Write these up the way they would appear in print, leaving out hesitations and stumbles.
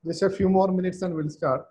Just a few more minutes and we'll start.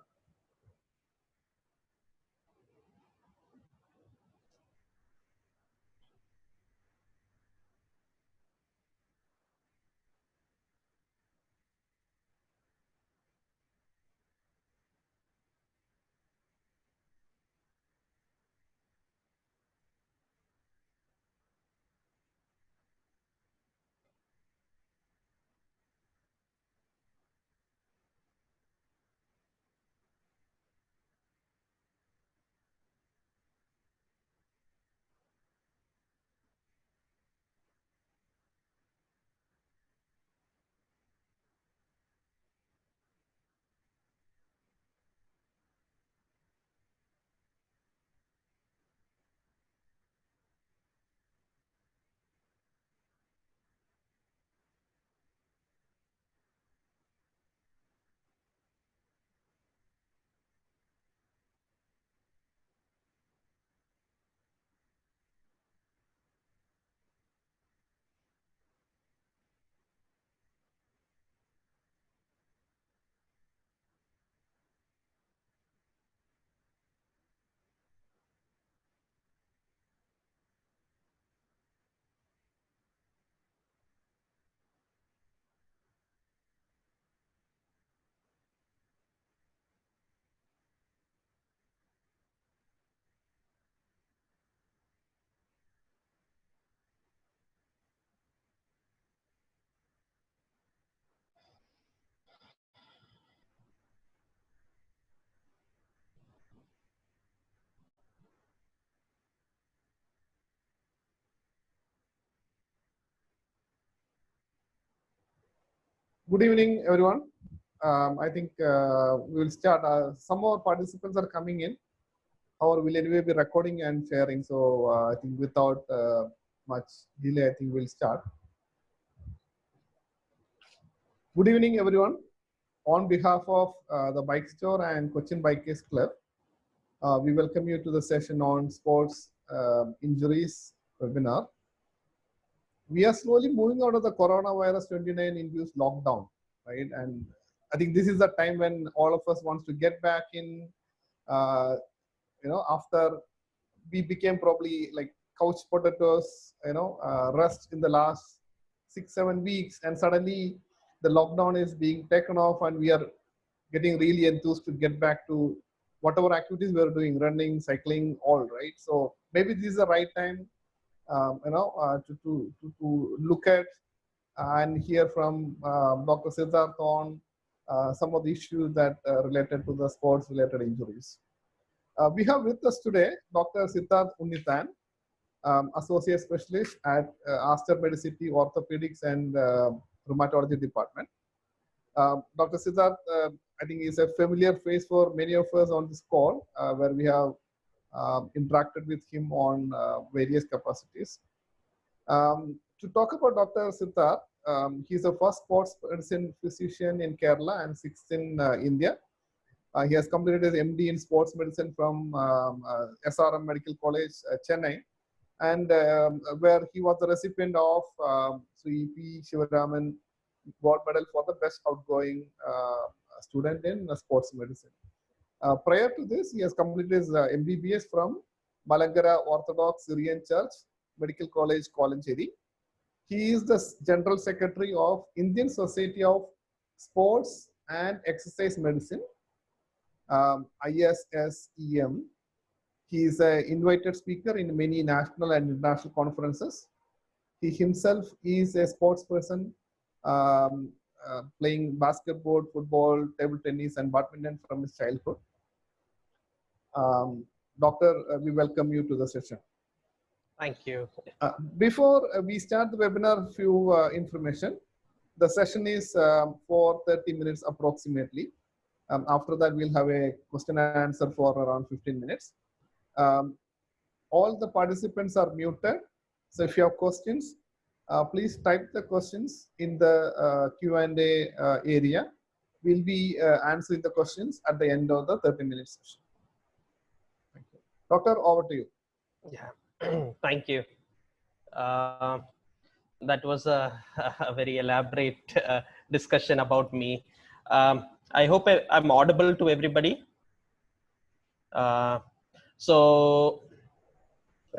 Good evening, everyone. I think we will start. Some more participants are coming in. However, we'll anyway be recording and sharing. So I think without much delay, I think we'll start. Good evening, everyone. On behalf of the Bike Store and Cochin Bikers Club, we welcome you to the session on sports injuries webinar. We are slowly moving out of the coronavirus 29 induced lockdown, right? And I think this is the time when all of us wants to get back in, after we became probably like couch potatoes, rest in the last 6-7 weeks, and suddenly the lockdown is being taken off and we are getting really enthused to get back to whatever activities we are doing, running, cycling, all right. So maybe this is the right time to look at and hear from Dr. Sidharth on some of the issues that related to the sports related injuries. We have with us today Dr. Sidharth Unnithan, Associate Specialist at Aster Medicity Orthopedics and Rheumatology Department. Dr. Sidharth, I think is a familiar face for many of us on this call, where we have interacted with him on various capacities. To talk about Dr. Sidharth, he's a first sports medicine physician in Kerala and sixth in India. He has completed his MD in sports medicine from SRM Medical College, Chennai, and where he was the recipient of Sri P. Shivaraman Gold Medal for the best outgoing student in sports medicine. Prior to this, he has completed his MBBS from Malangara Orthodox Syrian Church Medical College, Kolancheri. He is the General Secretary of Indian Society of Sports and Exercise Medicine, ISSEM. He is an invited speaker in many national and international conferences. He himself is a sports person, playing basketball, football, table tennis, and badminton from his childhood. Doctor, we welcome you to the session. Thank you. Before we start the webinar, few information. The session is for 30 minutes approximately. After that, we'll have a question and answer for around 15 minutes. All the participants are muted. So if you have questions, please type the questions in the Q&A area. We'll be answering the questions at the end of the 30-minute session. Thank you. Doctor, over to you. Yeah, thank you. That was a very elaborate discussion about me. I hope I'm audible to everybody. Uh, so,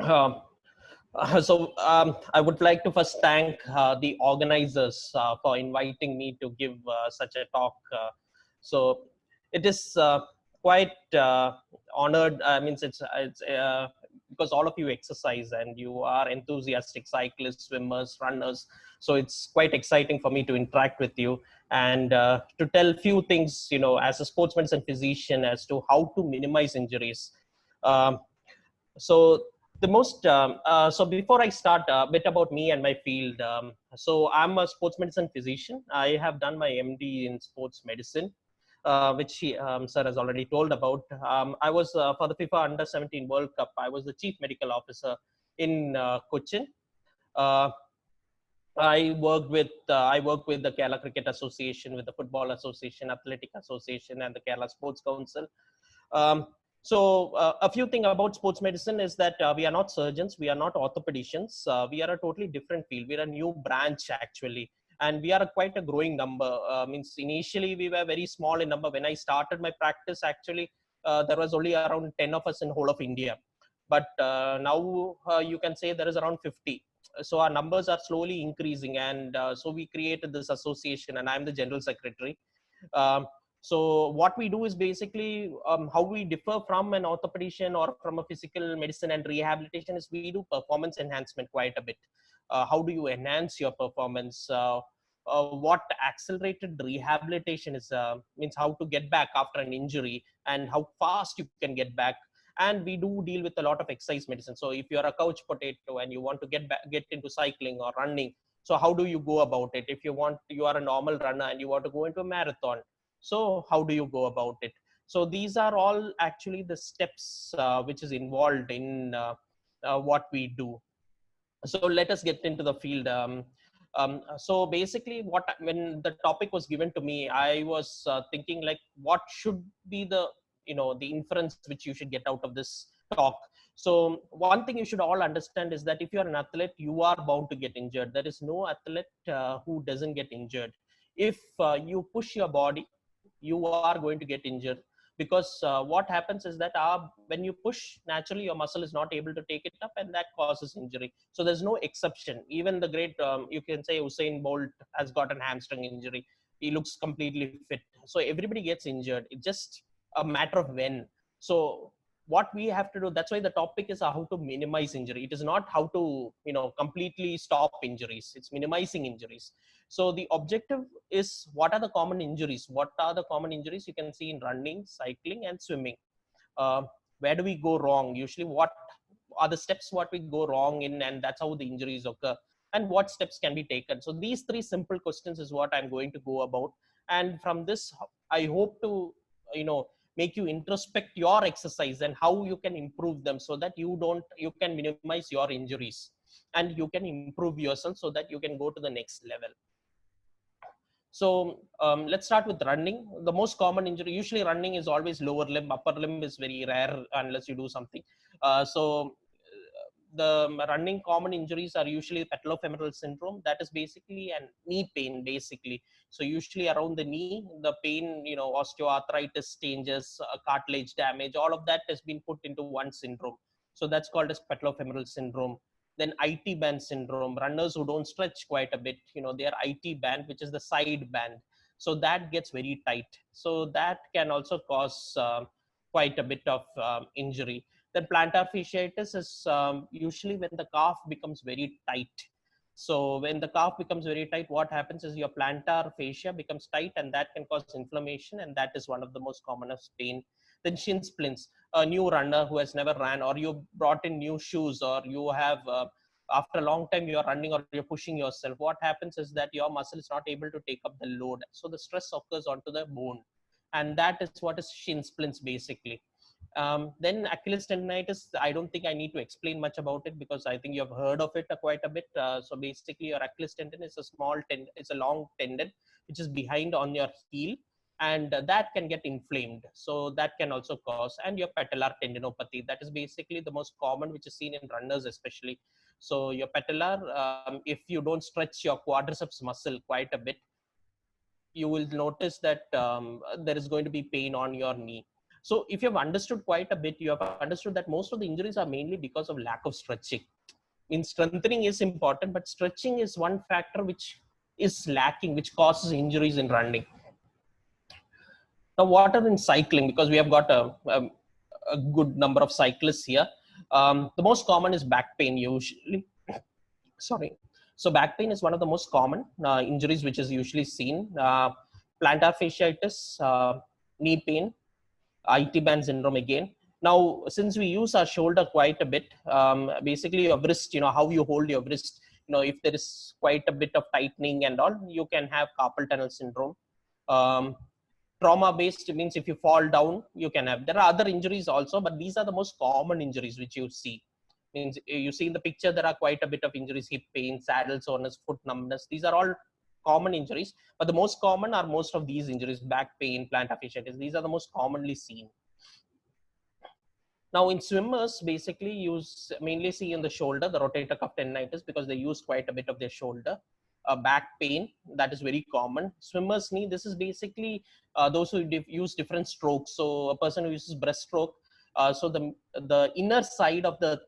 um, I would like to first thank the organizers for inviting me to give such a talk. So, it is quite honored. I mean, it's because all of you exercise and you are enthusiastic cyclists, swimmers, runners. So it's quite exciting for me to interact with you and to tell few things, as a sports medicine physician, as to how to minimize injuries. Um, so so before I start, a bit about me and my field. So I'm a sports medicine physician. I have done my MD in sports medicine, which sir has already told about. I was for the FIFA Under 17 World Cup. I was the chief medical officer in Cochin. Uh, I worked with the Kerala Cricket Association, with the Football Association, Athletic Association, and the Kerala Sports Council. Um, a few things about sports medicine is that we are not surgeons, we are not orthopedicians, we are a totally different field. We are a new branch actually, and we are quite a growing number. Means initially we were very small in number. When I started my practice, actually there was only around 10 of us in whole of India, but now you can say there is around 50. So our numbers are slowly increasing, and so we created this association, and I'm the general secretary. Um, so what we do is basically how we differ from an orthopedician or from a physical medicine and rehabilitation is we do performance enhancement quite a bit. How do you enhance your performance? What accelerated rehabilitation is means how to get back after an injury and how fast you can get back. And we do deal with a lot of exercise medicine. So if you're a couch potato and you want to get into cycling or running, so how do you go about it? If you are a normal runner and you want to go into a marathon, so how do you go about it? So these are all actually the steps which is involved in what we do. So let us get into the field. So basically, when the topic was given to me, I was thinking like, what should be the inference which you should get out of this talk. So one thing you should all understand is that if you are an athlete, you are bound to get injured. There is no athlete who doesn't get injured. If you push your body, you are going to get injured, because what happens is that when you push, naturally your muscle is not able to take it up, and that causes injury. So there's no exception. Even the great, you can say, Usain Bolt has got an hamstring injury. He looks completely fit. So everybody gets injured. It's just a matter of when. So what we have to do, that's why the topic is how to minimize injury. It is not how to completely stop injuries. It's minimizing injuries. So the objective is, what are the common injuries? What are the common injuries you can see in running, cycling, and swimming? Uh, where do we go wrong? Usually, what are the steps what we go wrong in, and that's how the injuries occur. And what steps can be taken? So these three simple questions is what I'm going to go about. And from this, I hope to make you introspect your exercise and how you can improve them, so that you can minimize your injuries and you can improve yourself, so that you can go to the next level. So let's start with running. The most common injury, usually running is always lower limb. Upper limb is very rare unless you do something. The running common injuries are usually patellofemoral syndrome. That is basically a knee pain, basically. So usually around the knee, the pain, osteoarthritis changes, cartilage damage, all of that has been put into one syndrome. So that's called as patellofemoral syndrome. Then IT band syndrome, runners who don't stretch quite a bit, they are IT band, which is the side band. So that gets very tight. So that can also cause quite a bit of injury. Then plantar fasciitis is usually when the calf becomes very tight. So when the calf becomes very tight, what happens is your plantar fascia becomes tight, and that can cause inflammation, and that is one of the most commonest pain. Then shin splints, a new runner who has never ran, or you brought in new shoes, or you have after a long time you're running or you're pushing yourself, what happens is that your muscle is not able to take up the load, so the stress occurs onto the bone, and that is what is shin splints basically. Then Achilles tendonitis, I don't think I need to explain much about it, because I think you have heard of it quite a bit. So basically your Achilles tendon is a small tendon, it's a long tendon which is behind on your heel, and that can get inflamed. So that can also cause, and your patellar tendinopathy, that is basically the most common, which is seen in runners especially. So your patellar, if you don't stretch your quadriceps muscle quite a bit, you will notice that there is going to be pain on your knee. So if you have understood quite a bit, you have understood that most of the injuries are mainly because of lack of stretching. Means strengthening is important, but stretching is one factor which is lacking, which causes injuries in running. Now, what are in cycling? Because we have got a good number of cyclists here. The most common is back pain usually. Sorry. So back pain is one of the most common injuries which is usually seen. Plantar fasciitis, knee pain, IT band syndrome again. Now, since we use our shoulder quite a bit, basically your wrist, how you hold your wrist, if there is quite a bit of tightening and all, you can have carpal tunnel syndrome. Um, Trauma based means if you fall down, you can have. There are other injuries also, but these are the most common injuries which you see. Means you see in the picture, there are quite a bit of injuries: hip pain, saddle soreness, foot numbness. These are all common injuries, but the most common are most of these injuries: back pain, plantar fasciitis. These are the most commonly seen. Now in swimmers, basically you mainly see in the shoulder, the rotator cuff tendinitis, because they use quite a bit of their shoulder. Back pain, that is very common. Swimmers knee, this is basically those who use different strokes. So a person who uses breaststroke, so the inner side of the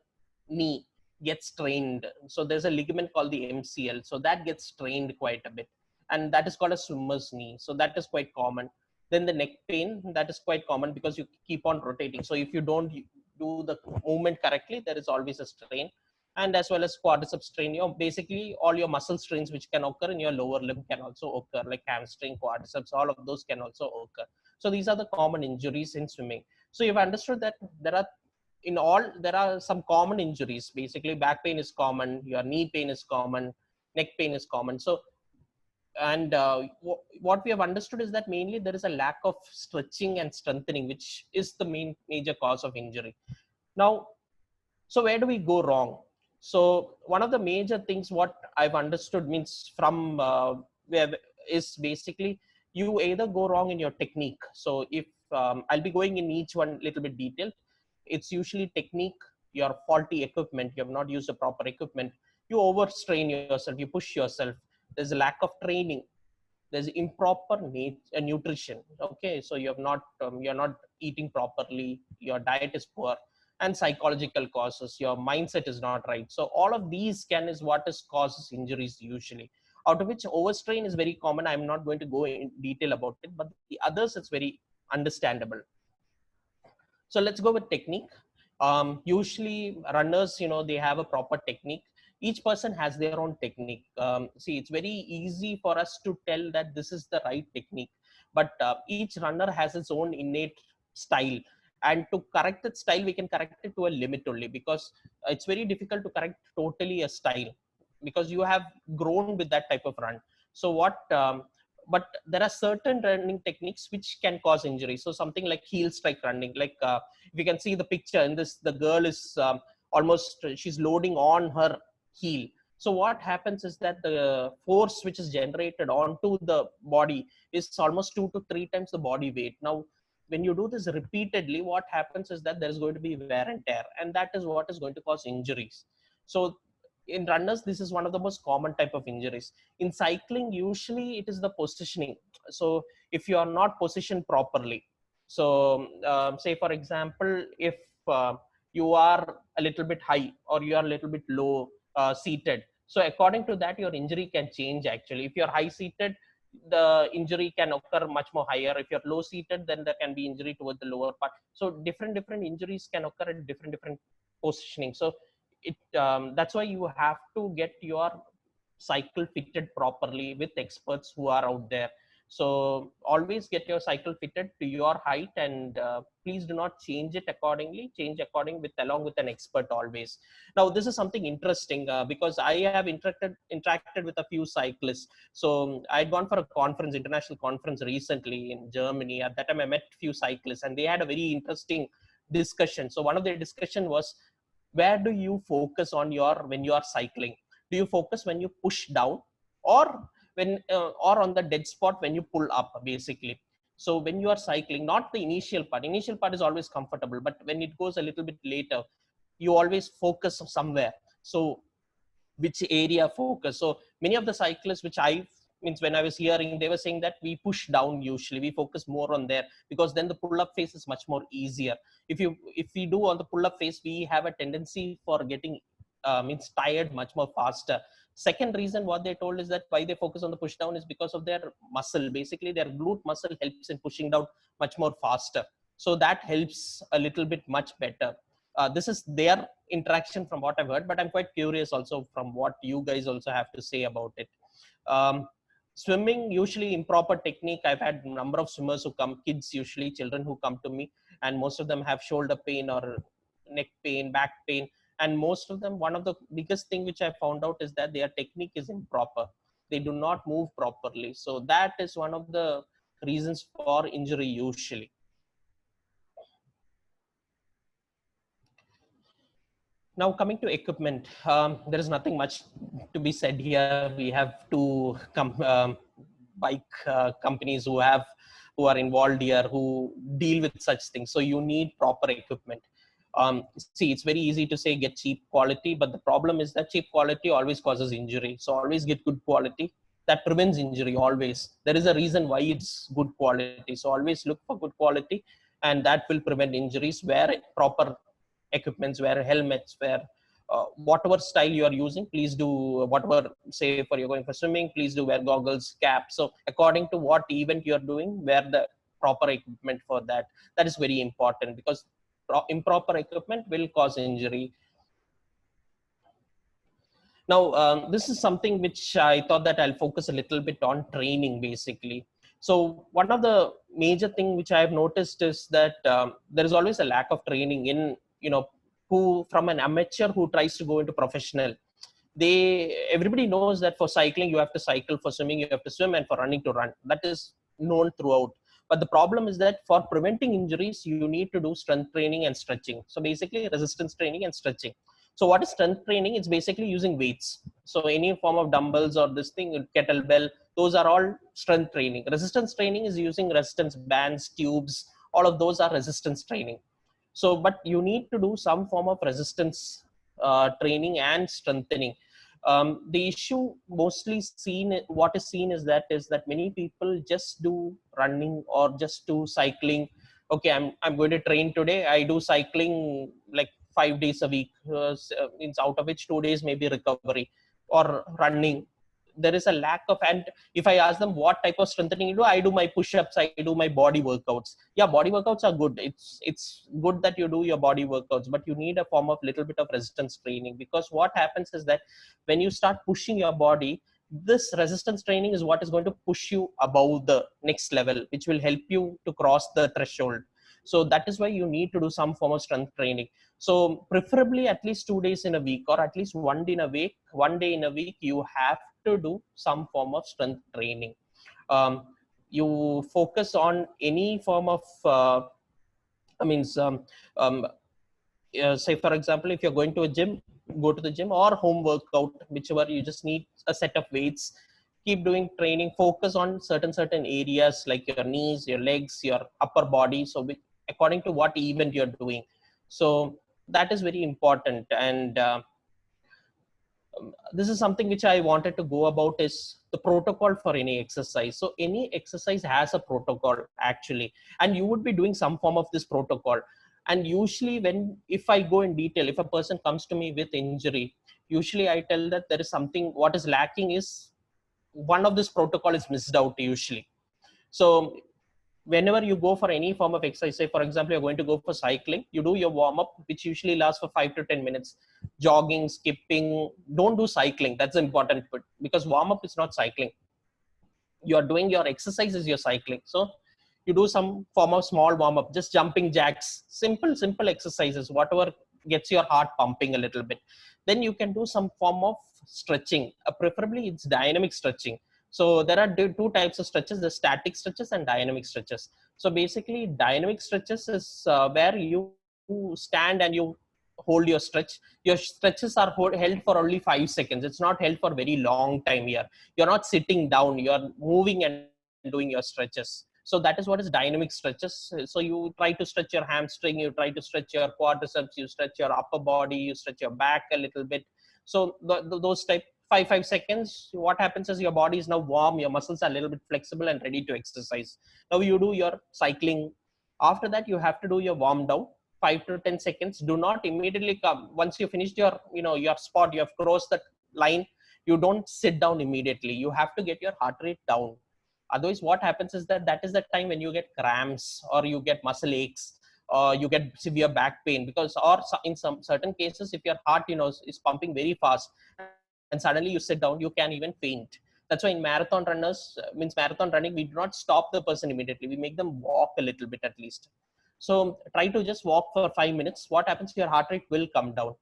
knee gets strained. So there's a ligament called the MCL. So that gets strained quite a bit. And that is called a swimmer's knee. So that is quite common. Then the neck pain, that is quite common because you keep on rotating. So if you don't do the movement correctly, there is always a strain. And as well as quadriceps strain, basically all your muscle strains which can occur in your lower limb can also occur, like hamstring, quadriceps, all of those can also occur. So these are the common injuries in swimming. So you've understood that there are some common injuries. Basically back pain is common, your knee pain is common, neck pain is common. So and what we have understood is that mainly there is a lack of stretching and strengthening, which is the major cause of injury. Now, so where do we go wrong? So one of the major things what I've understood means from where is basically you either go wrong in your technique. So if I'll be going in each one little bit detailed. It's usually technique, your faulty equipment, you have not used the proper equipment, you overstrain yourself, you push yourself, there's a lack of training, there's improper nutrition. Okay, so you're not eating properly, your diet is poor, and psychological causes, your mindset is not right. So all of these is what is causes injuries usually, out of which overstrain is very common. I'm not going to go in detail about it, but the others it's very understandable. So let's go with technique. Usually runners, they have a proper technique. Each person has their own technique. See, it's very easy for us to tell that this is the right technique, but each runner has its own innate style. And to correct that style, we can correct it to a limit only, because it's very difficult to correct totally a style, because you have grown with that type of run. So but there are certain running techniques which can cause injury. So something like heel strike running, like if you can see the picture in this, the girl is she's loading on her heel. So what happens is that the force which is generated onto the body is almost 2 to 3 times the body weight. Now, when you do this repeatedly, what happens is that there is going to be wear and tear, and that is what is going to cause injuries. So in runners, this is one of the most common type of injuries. In cycling, usually it is the positioning. So if you are not positioned properly, so say for example, if you are a little bit high or you are a little bit low seated, so according to that, your injury can change actually. If you're high seated, the injury can occur much more higher. If you're low seated, then there can be injury towards the lower part. So different injuries can occur at different positioning. So that's why you have to get your cycle fitted properly with experts who are out there. So always get your cycle fitted to your height, and please do not change it accordingly. Change along with an expert always. Now this is something interesting because I have interacted with a few cyclists. So I had gone for a conference, international conference recently in Germany. At that time I met few cyclists, and they had a very interesting discussion. So one of their discussion was, where do you focus on when you are cycling? Do you focus when you push down, or or on the dead spot when you pull up, basically? So when you are cycling, not the initial part is always comfortable, but when it goes a little bit later, you always focus somewhere. So which area focus? So many of the cyclists which I means when I was hearing, they were saying that we push down usually. We focus more on there because then the pull-up phase is much more easier. If we do on the pull-up phase, we have a tendency for getting means tired much more faster. Second reason what they told is that why they focus on the push down is because of their muscle. Basically, their glute muscle helps in pushing down much more faster. So that helps a little bit much better. This is their interaction from what I've heard, but I'm quite curious also from what you guys also have to say about it. Swimming, usually improper technique. I've had a number of swimmers who come, kids usually, children who come to me, and most of them have shoulder pain or neck pain, back pain. And most of them, one of the biggest thing which I found out is that their technique is improper. They do not move properly. So that is one of the reasons for injury usually. Now coming to equipment, there is nothing much to be said here. We have two bike companies who are involved here, who deal with such things. So you need proper equipment. See, it's very easy to say get cheap quality, but the problem is that cheap quality always causes injury. So always get good quality. That prevents injury always. There is a reason why it's good quality. So always look for good quality, and that will prevent injuries. Where proper equipments, wear helmets, wear whatever style you are using, please do. Whatever, say for you're going for swimming, please do wear goggles, cap. So according to what event you're doing, wear the proper equipment for that. That is very important, because improper equipment will cause injury. Now, this is something which I thought that I'll focus a little bit on training, basically. So one of the major thing which I have noticed is that there is always a lack of training in, who from an amateur who tries to go into professional. Everybody knows that for cycling you have to cycle, for swimming you have to swim, and for running to run. That is known throughout. But the problem is that for preventing injuries, you need to do strength training and stretching. So basically resistance training and stretching. So what is strength training? It's basically using weights. So any form of dumbbells or this thing, kettlebell, those are all strength training. Resistance training is using resistance bands, tubes, all of those are resistance training. So, but you need to do some form of resistance training and strengthening. The issue mostly what is seen is that many people just do running or just do cycling. Okay, I'm going to train today. I do cycling like 5 days a week, means out of which 2 days maybe recovery, or running. There is a lack of, and if I ask them what type of strengthening you do, I do my push-ups, I do my body workouts. Yeah, body workouts are good. It's good that you do your body workouts, but you need a form of little bit of resistance training, because what happens is that when you start pushing your body, this resistance training is what is going to push you above the next level, which will help you to cross the threshold. So that is why you need to do some form of strength training. So preferably at least 2 days in a week, or at least one day in a week, you have to do some form of strength training. You focus on any form of, say for example, if you're going to a gym, go to the gym, or home workout, whichever. You just need a set of weights. Keep doing training. Focus on certain areas like your knees, your legs, your upper body. So according to what event you're doing. So that is very important. And this is something which I wanted to go about, is the protocol for any exercise. So any exercise has a protocol actually, and you would be doing some form of this protocol. And usually if I go in detail, if a person comes to me with injury, usually I tell that there is something, what is lacking is one of this protocol is missed out usually. So whenever you go for any form of exercise, say for example, you're going to go for cycling, you do your warm up, which usually lasts for 5 to 10 minutes. Jogging, skipping, don't do cycling. That's important, because warm up is not cycling. You're doing your exercise is your cycling. So you do some form of small warm up, just jumping jacks, simple exercises, whatever gets your heart pumping a little bit. Then you can do some form of stretching. Preferably it's dynamic stretching. So there are two types of stretches: the static stretches and dynamic stretches. So basically dynamic stretches is where you stand and you hold your stretch. Your stretches are held for only 5 seconds. It's not held for very long time here. You're not sitting down, you're moving and doing your stretches. So that is what is dynamic stretches. So you try to stretch your hamstring, you try to stretch your quadriceps, you stretch your upper body, you stretch your back a little bit. So those type 5 seconds, what happens is your body is now warm, your muscles are a little bit flexible and ready to exercise. Now you do your cycling. After that, you have to do your warm down, 5 to 10 seconds. Do not immediately come. Once you finished your, your spot, you have crossed that line, you don't sit down immediately. You have to get your heart rate down. Otherwise, what happens is that is the time when you get cramps or you get muscle aches or you get severe back pain, because, or in some certain cases, if your heart, is pumping very fast and suddenly you sit down, you can even faint. That's why in marathon runners, marathon running, we do not stop the person immediately. We make them walk a little bit at least. So try to just walk for 5 minutes. What happens? Your heart rate will come down.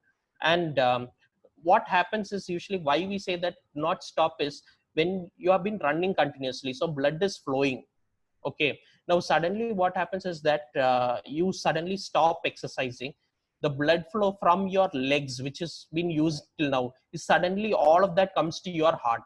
And what happens is, usually why we say that not stop is when you have been running continuously, so blood is flowing. Okay. Now suddenly what happens is that you suddenly stop exercising. The blood flow from your legs, which has been used till now, is suddenly all of that comes to your heart.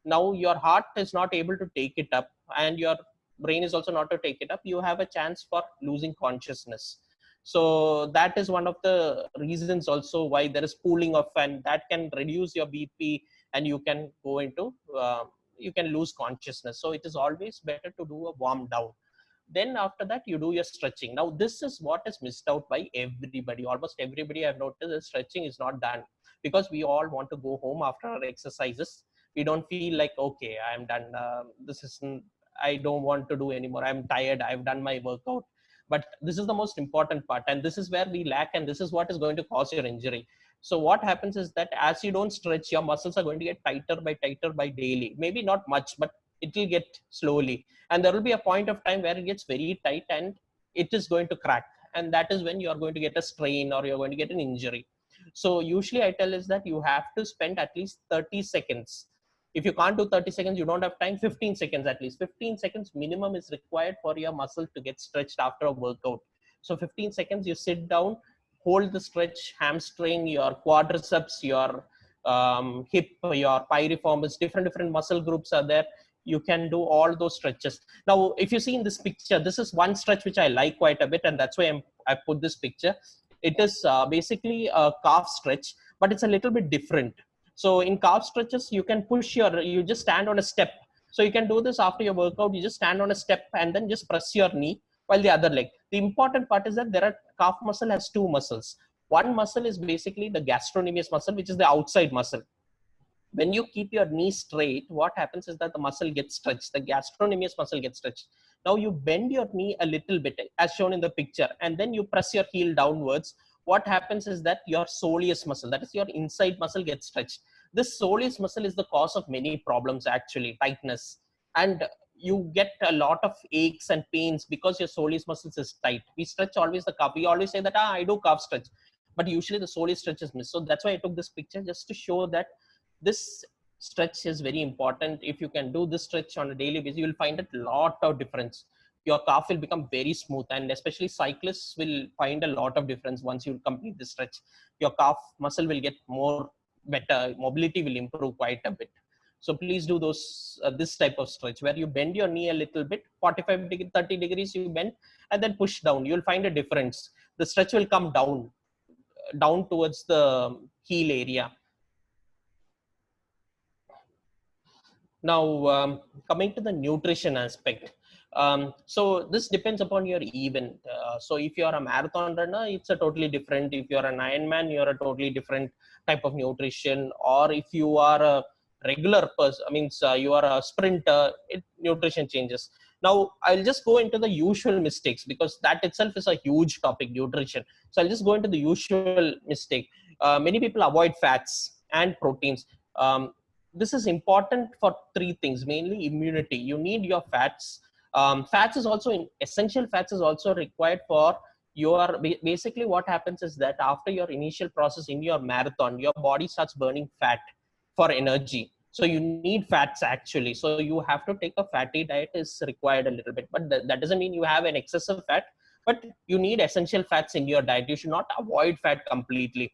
Now your heart is not able to take it up, and your brain is also not to take it up. You have a chance for losing consciousness. So that is one of the reasons also why there is pooling of, and that can reduce your BP, and you can go into you can lose consciousness. So it is always better to do a warm down. Then after that, you do your stretching. Now this is what is missed out by everybody. Almost everybody I've noticed is stretching is not done, because we all want to go home after our exercises. We don't feel like, okay, I'm done, this isn't, I don't want to do anymore, I'm tired, I've done my workout. But this is the most important part, and this is where we lack, and this is what is going to cause your injury. So what happens is that as you don't stretch, your muscles are going to get tighter by daily. Maybe not much, but it will get slowly, and there will be a point of time where it gets very tight and it is going to crack, and that is when you are going to get a strain or you're going to get an injury. So usually I tell is that you have to spend at least 30 seconds. If you can't do 30 seconds, you don't have time, 15 seconds at least. 15 seconds minimum is required for your muscle to get stretched after a workout. So 15 seconds, you sit down, hold the stretch, hamstring, your quadriceps, your hip, your piriformis, different muscle groups are there. You can do all those stretches. Now, if you see in this picture, this is one stretch which I like quite a bit, and that's why I put this picture. It is basically a calf stretch, but it's a little bit different. So in calf stretches, you can you just stand on a step. So you can do this after your workout. You just stand on a step and then just press your knee while the other leg. The important part is that calf muscle has two muscles. One muscle is basically the gastrocnemius muscle, which is the outside muscle. When you keep your knee straight, what happens is that the muscle gets stretched, the gastrocnemius muscle gets stretched. Now you bend your knee a little bit, as shown in the picture, and then you press your heel downwards. What happens is that your soleus muscle, that is your inside muscle, gets stretched. This soleus muscle is the cause of many problems, actually, tightness. And you get a lot of aches and pains because your soleus muscles is tight. We stretch always the calf. We always say that, I do calf stretch, but usually the soleus stretch is missed. So that's why I took this picture, just to show that this stretch is very important. If you can do this stretch on a daily basis, you will find a lot of difference. Your calf will become very smooth, and especially cyclists will find a lot of difference once you complete this stretch. Your calf muscle will get more better, mobility will improve quite a bit. So please do this type of stretch where you bend your knee a little bit, 45 degrees, 30 degrees you bend, and then push down. You'll find a difference. The stretch will come down towards the heel area. Now, coming to the nutrition aspect. So this depends upon your event. So if you're a marathon runner, it's a totally different. If you're an Ironman, you're a totally different type of nutrition. Or if you are a regular person, you are a sprinter, nutrition changes. Now, I'll just go into the usual mistakes, because that itself is a huge topic, nutrition. So I'll just go into the usual mistake. Many people avoid fats and proteins. This is important for three things, mainly immunity. You need your fats. Fats is also essential fats is also required for your, basically what happens is that after your initial process in your marathon, your body starts burning fat for energy. So you need fats actually. So you have to take a fatty diet is required a little bit, but that doesn't mean you have an excessive fat, but you need essential fats in your diet. You should not avoid fat completely.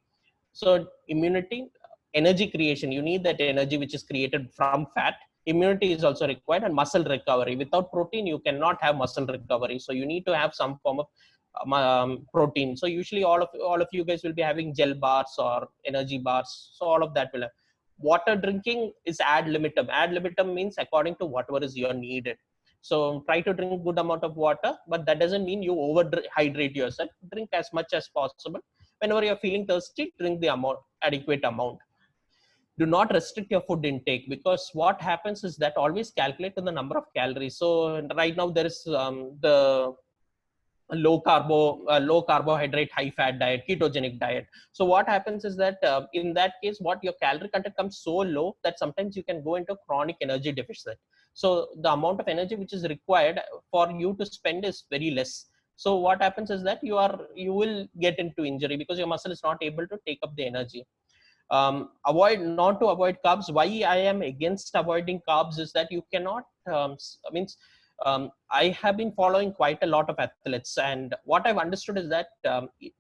So immunity, energy creation, you need that energy which is created from fat. Immunity is also required, and muscle recovery. Without protein, you cannot have muscle recovery. So you need to have some form of protein. So usually all of you guys will be having gel bars or energy bars. So all of that will have. water drinking is ad libitum. Ad libitum means according to whatever is your needed. So try to drink good amount of water, but that doesn't mean you over hydrate yourself. Drink as much as possible. Whenever you're feeling thirsty, drink the adequate amount. Do not restrict your food intake, because what happens is that always calculate the number of calories. So right now there is the low carbohydrate, high fat diet, ketogenic diet. So what happens is that in that case, what your calorie content comes so low that sometimes you can go into chronic energy deficit. So the amount of energy which is required for you to spend is very less. So what happens is that you will get into injury because your muscle is not able to take up the energy. Not to avoid carbs. Why I am against avoiding carbs is that you cannot I have been following quite a lot of athletes, and what I've understood is that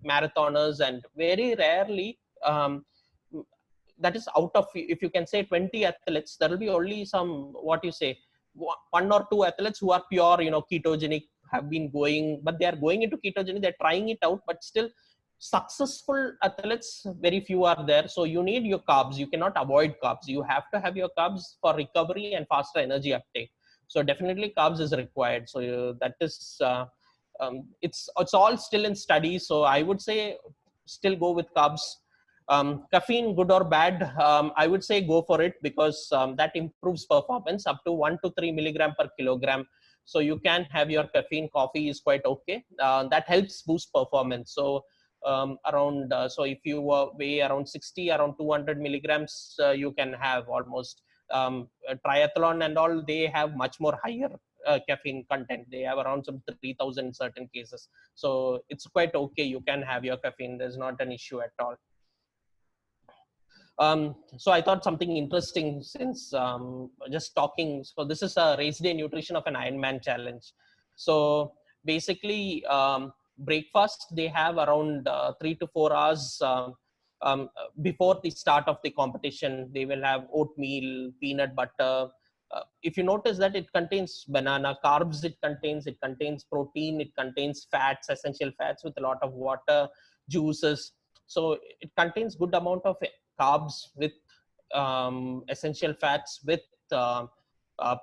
marathoners, and very rarely that is out of, if you can say 20 athletes, there will be only some, what you say, one or two athletes who are pure, ketogenic, have been going, but they are going into ketogenic, they're trying it out, but still successful athletes, very few are there. So you need your carbs. You cannot avoid carbs. You have to have your carbs for recovery and faster energy uptake. So definitely carbs is required. So that is it's all still in study. So I would say still go with carbs. Caffeine, good or bad? I would say go for it, because that improves performance up to 1 to 3 milligram per kilogram. So you can have your caffeine. Coffee is quite okay. That helps boost performance. So so if you weigh around 60, around 200 milligrams, you can have almost triathlon and all, they have much more higher caffeine content. They have around some 3000 in certain cases. So it's quite okay. You can have your caffeine. There's not an issue at all. So I thought something interesting, since just talking. So this is a race day nutrition of an Ironman challenge. So basically, breakfast they have around 3 to 4 hours before the start of the competition. They will have oatmeal, peanut butter. If you notice that it contains banana carbs, it contains protein, it contains fats, essential fats with a lot of water, juices. So it contains good amount of carbs with essential fats with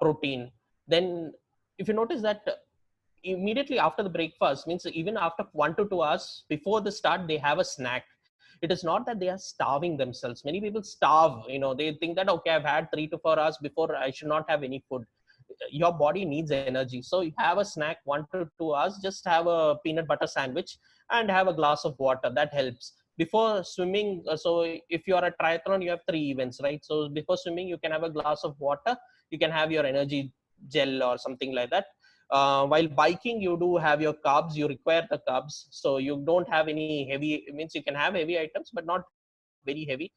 protein. Then if you notice that immediately after the breakfast, means even after 1 to 2 hours before the start, they have a snack. It is not that they are starving themselves. Many people starve, they think that, okay, I've had 3 to 4 hours before, I should not have any food. Your body needs energy. So you have a snack 1 to 2 hours, just have a peanut butter sandwich and have a glass of water. That helps. Before swimming, so if you are a triathlon, you have 3 events, right? So before swimming, you can have a glass of water, you can have your energy gel or something like that. While biking, you do have your carbs, you require the carbs. So you don't have any heavy, it means you can have heavy items, but not very heavy.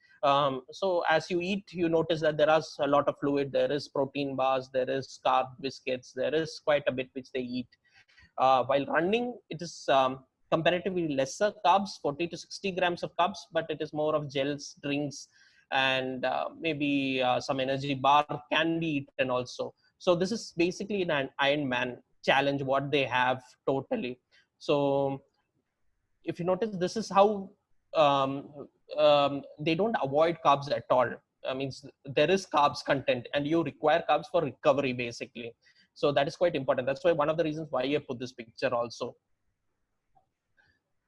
So as you eat, you notice that there is a lot of fluid, there is protein bars, there is carb biscuits, there is quite a bit which they eat. While running, it is comparatively lesser carbs, 40 to 60 grams of carbs, but it is more of gels, drinks, and maybe some energy bar can be eaten also. So this is basically an Ironman challenge, what they have totally. So if you notice, this is how they don't avoid carbs at all. Means there is carbs content, and you require carbs for recovery basically. So that is quite important. That's why one of the reasons why I put this picture also.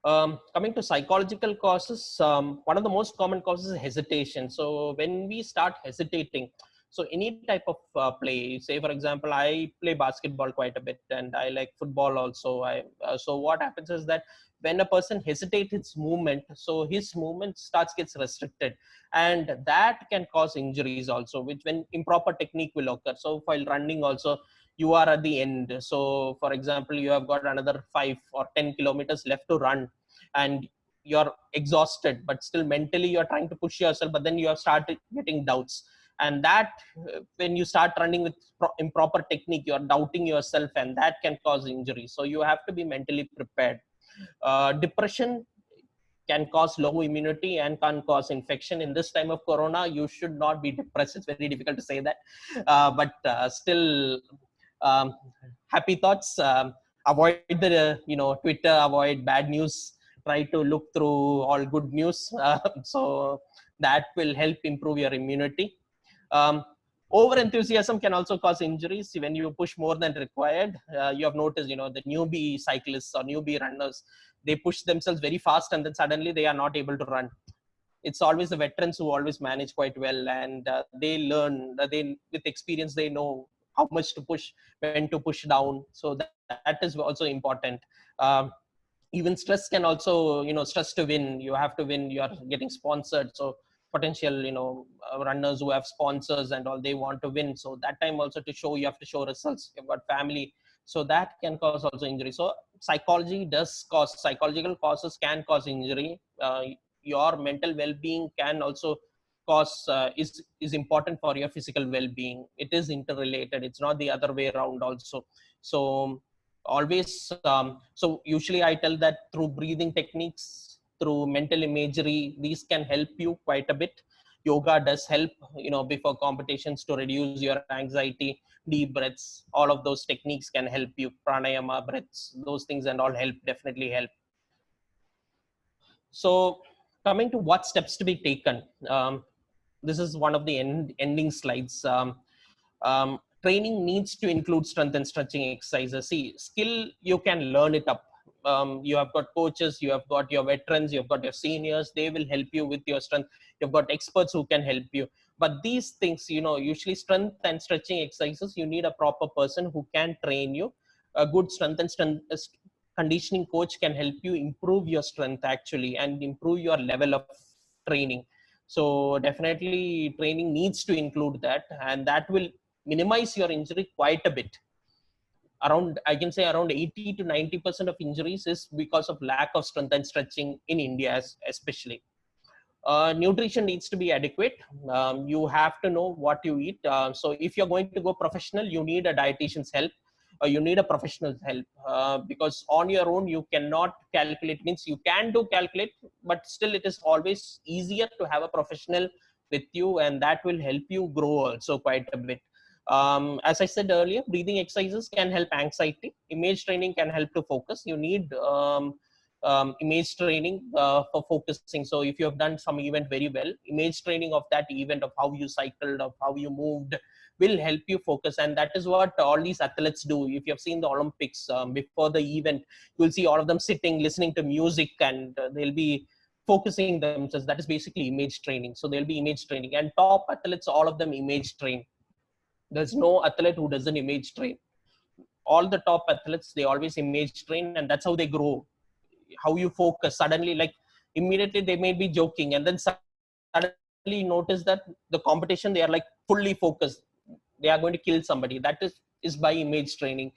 Coming to psychological causes, one of the most common causes is hesitation. So when we start hesitating, so any type of play, say for example, I play basketball quite a bit, and I like football also. So what happens is that when a person hesitates his movement, so his movement gets restricted, and that can cause injuries also, which when improper technique will occur. So while running also, you are at the end. So for example, you have got another 5 or 10 kilometers left to run, and you're exhausted, but still mentally you're trying to push yourself, but then you have started getting doubts. And that when you start running with improper technique, you're doubting yourself, and that can cause injury. So you have to be mentally prepared. Depression can cause low immunity and can cause infection. In this time of corona, you should not be depressed. It's very difficult to say that, but still, happy thoughts. Avoid the Twitter, avoid bad news, try to look through all good news. So that will help improve your immunity. Um, Over enthusiasm can also cause injuries when you push more than required. You have noticed, the newbie cyclists or newbie runners, they push themselves very fast and then suddenly they are not able to run. It's always the veterans who always manage quite well, and they learn. They with experience they know how much to push, when to push down. So that is also important. Um, Even stress can also, stress to win. You have to win. You are getting sponsored, so potential, runners who have sponsors and all, they want to win. So that time also to show, you have to show results. You've got family, so that can cause also injury. So psychological causes can cause injury. Your mental well-being can also cause is important for your physical well-being. It is interrelated. It's not the other way around also. So always, so usually I tell that through breathing techniques, through mental imagery, these can help you quite a bit. Yoga does help, before competitions, to reduce your anxiety. Deep breaths, all of those techniques can help you. Pranayama breaths, those things and all help, definitely help. So coming to what steps to be taken, this is one of the ending slides. Training needs to include strength and stretching exercises. See, skill, you can learn it up. You have got coaches, you have got your veterans, you've got your seniors, they will help you with your strength. You've got experts who can help you. But these things, usually strength and stretching exercises, you need a proper person who can train you. A good strength and conditioning coach can help you improve your strength actually and improve your level of training. So definitely training needs to include that, and that will minimize your injury quite a bit. I can say around 80 to 90% of injuries is because of lack of strength and stretching in India, especially. Nutrition needs to be adequate. You have to know what you eat. So if you're going to go professional, you need a dietitian's help. You need a professional's help, because on your own you cannot calculate. Means you can do calculate, but still it is always easier to have a professional with you, and that will help you grow also quite a bit. As I said earlier, breathing exercises can help anxiety. Image training can help to focus. You need image training for focusing. So if you have done some event very well, image training of that event, of how you cycled, of how you moved, will help you focus. And that is what all these athletes do. If you have seen the Olympics, before the event, you will see all of them sitting, listening to music, and they'll be focusing themselves. That is basically image training. So there'll be image training, and top athletes, all of them image train. There's no athlete who doesn't image train. All the top athletes, they always image train, and that's how they grow. How you focus suddenly, like immediately they may be joking, and then suddenly notice that the competition, they are like fully focused. They are going to kill somebody. That is by image training,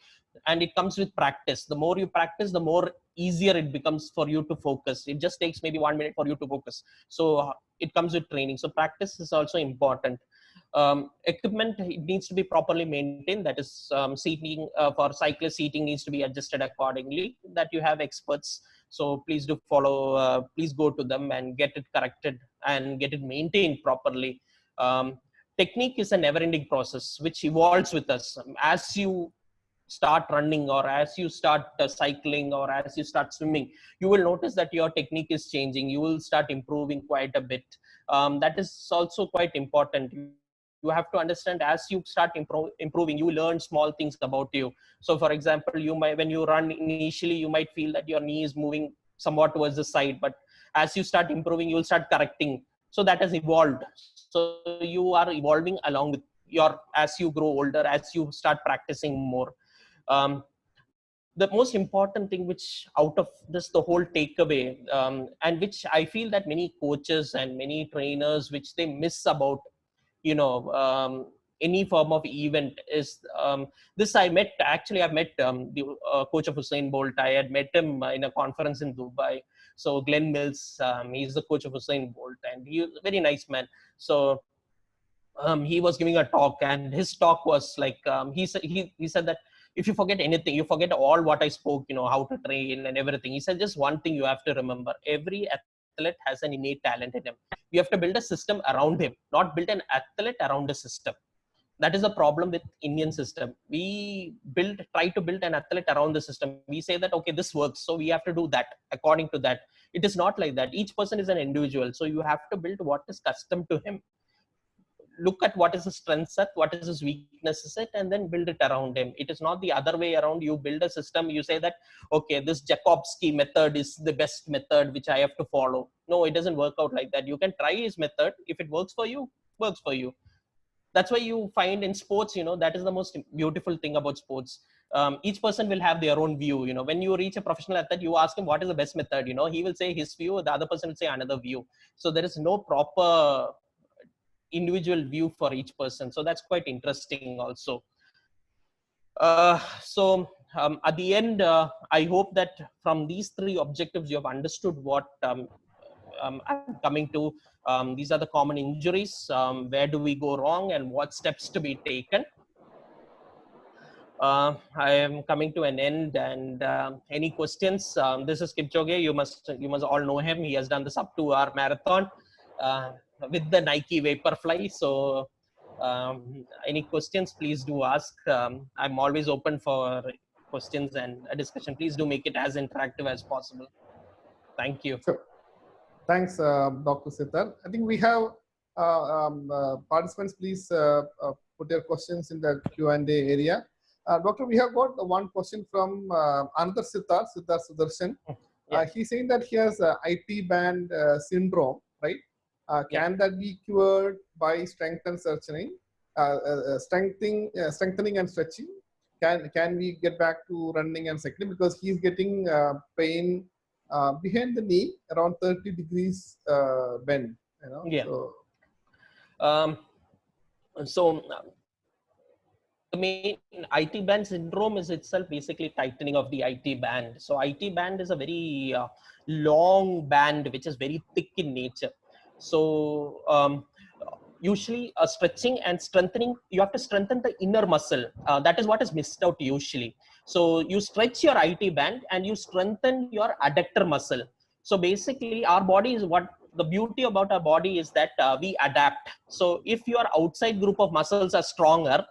and it comes with practice. The more you practice, the more easier it becomes for you to focus. It just takes maybe 1 minute for you to focus. So it comes with training. So practice is also important. Equipment, it needs to be properly maintained. That is, seating for cyclists, seating needs to be adjusted accordingly. That you have experts. So please do follow. Please go to them and get it corrected and get it maintained properly. Technique is a never-ending process which evolves with us. As you start running, or as you start cycling, or as you start swimming, you will notice that your technique is changing. You will start improving quite a bit. That is also quite important. You have to understand, as you start improving, you learn small things about you. So for example, you might, when you run initially, you might feel that your knee is moving somewhat towards the side, but as you start improving, you will start correcting. So that has evolved. So you are evolving along with your, as you grow older, as you start practicing more. um, the most important thing which out of this, the whole takeaway, and which I feel that many coaches and many trainers, which they miss about, any form of event, is this. I've met the coach of Usain Bolt. I had met him in a conference in Dubai. So Glenn Mills, he's the coach of Usain Bolt, and he's a very nice man. So he was giving a talk, and his talk was like, he said that if you forget anything, you forget all what I spoke, how to train and everything. He said just one thing you have to remember: every athlete has an innate talent in him. You have to build a system around him, not build an athlete around a system. That is the problem with Indian system. We try to build an athlete around the system. We say that okay, this works, so we have to do that according to that. It is not like that. Each person is an individual, so you have to build what is custom to him. Look at what is his strength set, what is his weaknesses set, and then build it around him. It is not the other way around. You build a system, you say that okay, this Jakobski method is the best method which I have to follow. No, it doesn't work out like that. You can try his method. If it works for you, works for you. That's why you find in sports, that is the most beautiful thing about sports. Each person will have their own view. When you reach a professional athlete, you ask him what is the best method. He will say his view, the other person will say another view. So there is no proper individual view for each person. So that's quite interesting also. At the end, I hope that from these three objectives, you have understood what I'm coming to. These are the common injuries. Where do we go wrong, and what steps to be taken? I am coming to an end, and any questions? This is Kipchoge. You must all know him. He has done the sub 2-hour marathon with the Nike Vaporfly. So any questions, please do ask. I'm always open for questions and a discussion. Please do make it as interactive as possible. Thank you. Sure. Thanks, Dr. Sidharth. I think we have participants. Please put your questions in the Q&A area. Doctor, we have got one question from another Sidharth Sudarshan. Yeah. He's saying that he has IT band syndrome, right? Can that be cured by strength and strengthening and stretching? Can we get back to running and cycling, because he's getting pain behind the knee around 30 degrees bend, Yeah. The main IT band syndrome is itself basically tightening of the IT band. So IT band is a very long band which is very thick in nature. So usually stretching and strengthening, you have to strengthen the inner muscle. That is what is missed out usually. So you stretch your IT band and you strengthen your adductor muscle. So basically our body is the beauty about our body is that we adapt. So if your outside group of muscles are stronger,